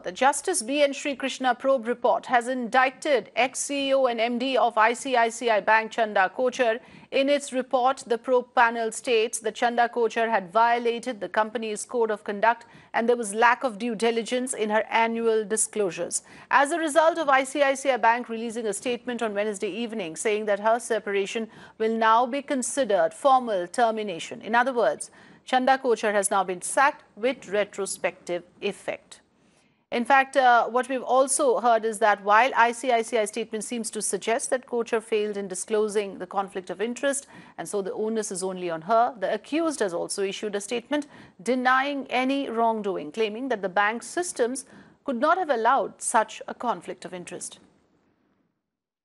The Justice Srikrishna probe report has indicted ex-CEO and MD of ICICI Bank Chanda Kochhar. In its report, the probe panel states that Chanda Kochhar had violated the company's code of conduct and there was lack of due diligence in her annual disclosures. As a result of ICICI Bank releasing a statement on Wednesday evening saying that her separation will now be considered formal termination. In other words, Chanda Kochhar has now been sacked with retrospective effect. In fact, what we've also heard is that while ICICI statement seems to suggest that Kochhar failed in disclosing the conflict of interest and so the onus is only on her, the accused has also issued a statement denying any wrongdoing, claiming that the bank's systems could not have allowed such a conflict of interest.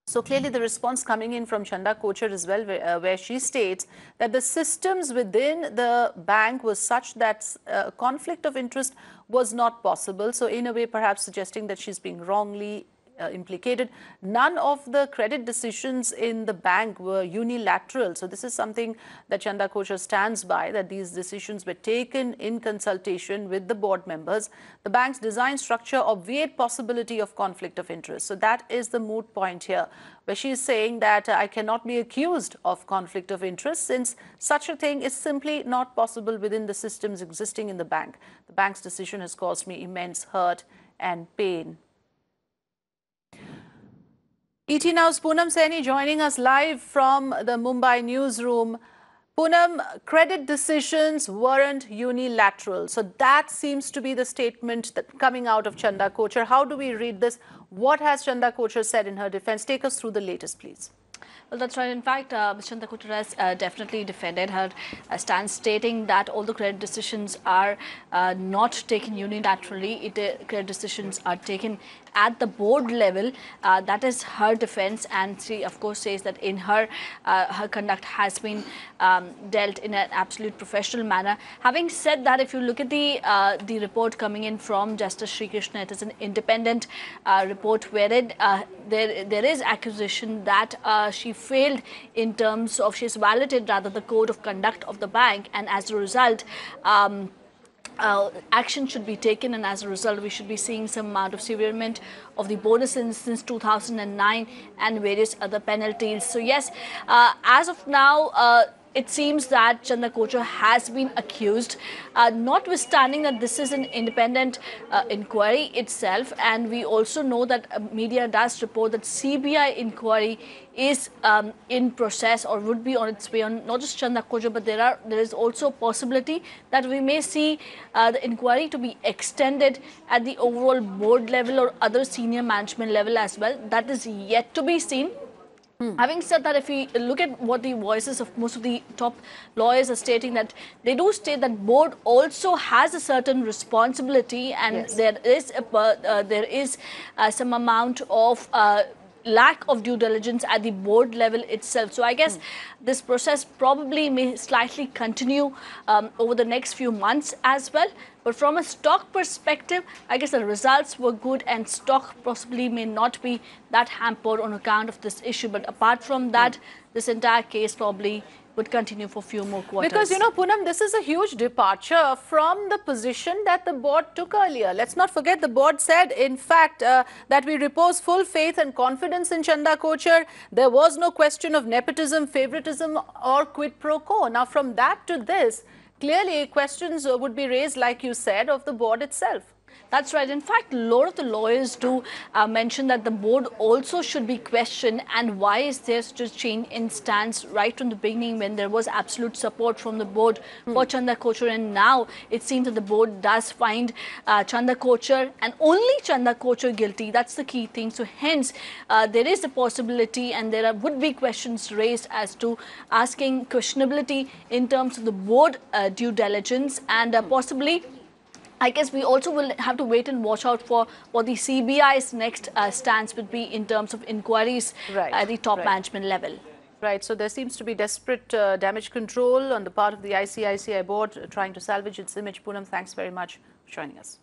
So clearly the response coming in from Chanda Kochhar as well, where she states that the systems within the bank was such that conflict of interest was not possible. So in a way, perhaps suggesting that she's being wrongly implicated. None of the credit decisions in the bank were unilateral. So this is something that Chanda Kochhar stands by, that these decisions were taken in consultation with the board members. The bank's design structure obviate possibility of conflict of interest. So that is the moot point here, where she is saying that I cannot be accused of conflict of interest since such a thing is simply not possible within the systems existing in the bank. The bank's decision has caused me immense hurt and pain. ET Now's Poonam Saini joining us live from the Mumbai newsroom. Poonam, credit decisions weren't unilateral. So that seems to be the statement that coming out of Chanda Kochhar. How do we read this? What has Chanda Kochhar said in her defense? Take us through the latest, please. Well, that's right. In fact, Ms. Chanda Kochhar has definitely defended her stance, stating that all the credit decisions are not taken unilaterally. Credit decisions are taken at the board level. That is her defense, and she, of course, says that in her conduct has been dealt in an absolute professional manner. Having said that, if you look at the report coming in from Justice Srikrishna, it is an independent report wherein there is accusation that she failed in terms of, she's violated rather the code of conduct of the bank, and as a result action should be taken, and as a result we should be seeing some amount of severement of the bonuses since 2009 and various other penalties. So yes, as of now it seems that Chanda Kochhar has been accused, notwithstanding that this is an independent inquiry itself, and we also know that media does report that CBI inquiry is in process or would be on its way on not just Chanda Kochhar, but there is also a possibility that we may see the inquiry to be extended at the overall board level or other senior management level as well. That is yet to be seen. Having said that, if we look at what the voices of most of the top lawyers are stating, that they do state that board also has a certain responsibility, and yes, there is some amount of lack of due diligence at the board level itself. So I guess this process probably may slightly continue over the next few months as well. But from a stock perspective, I guess the results were good and stock possibly may not be that hampered on account of this issue. But apart from that, this entire case probably would continue for a few more quarters. Because, you know, Poonam, this is a huge departure from the position that the board took earlier. Let's not forget the board said, in fact, that we repose full faith and confidence in Chanda Kochhar. There was no question of nepotism, favoritism or quid pro quo. Now, from that to this, clearly questions would be raised, like you said, of the board itself. That's right. In fact, a lot of the lawyers do mention that the board also should be questioned, and why is there such a change in stance right from the beginning when there was absolute support from the board for Chanda Kochhar, and now it seems that the board does find Chanda Kochhar and only Chanda Kochhar guilty. That's the key thing. So hence there is a possibility, and there would be questions raised as to asking questionability in terms of the board due diligence, and possibly I guess we also will have to wait and watch out for what the CBI's next stance would be in terms of inquiries at the top management level. Right. So there seems to be desperate damage control on the part of the ICICI board trying to salvage its image. Poonam, thanks very much for joining us.